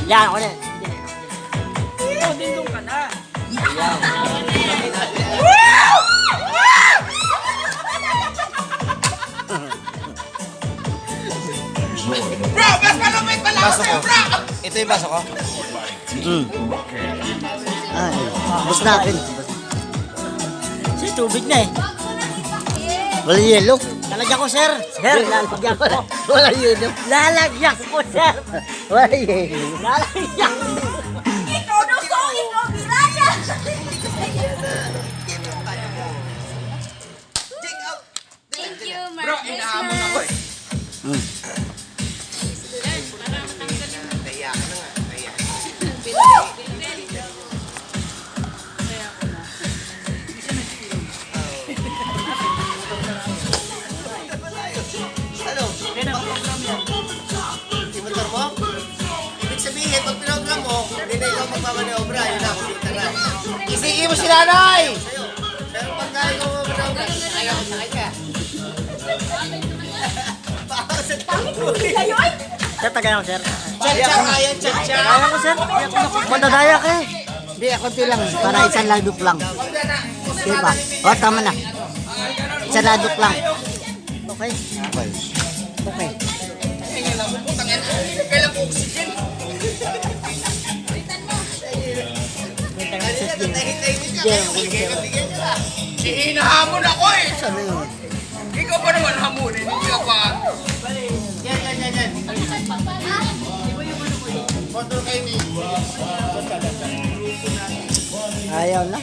Yan, ako na. Ikaw din doon ka na. Yan. Bro, mas malupit pala ako sa'yo, bro! Ito yung baso ko. Ay, bus na akin. Kasi tubig na eh. Wala yelo. Lalagyan ko, sir. Sir, lalagyan ko. Wala yelo. Lalagyan ko, sir. Wala yelo. Lalagyan ko. Ikaw daw so, ikaw biraya! Thank you, Merry Bro, inahamon ako eh. Ano?Imotor mo? Ibig sabihin, pag pinogram mo, hindi na ikaw magmamaniobra. Yun na, kumita na. Isigi mo si nanay! Sa'yo. Pero pag galing mo mamaniobra, ayaw ko sa kanya. Baka sa Sir, tagay ako, sir. Tcha-tcha, ayan, tcha-tcha. Kaya ko, sir. Madadaya ka eh. Hindi, konti lang. Para isang ladok lang. Diba? O, tama na. Isang ladok lang. Okay. Okay. Okay. Kailang oxygen. Hinahamon ako eh. Ano yun? Ikaw pa naman hamunin. Hindi ka pa. Yan. Motor kayo ni. Ayaw na.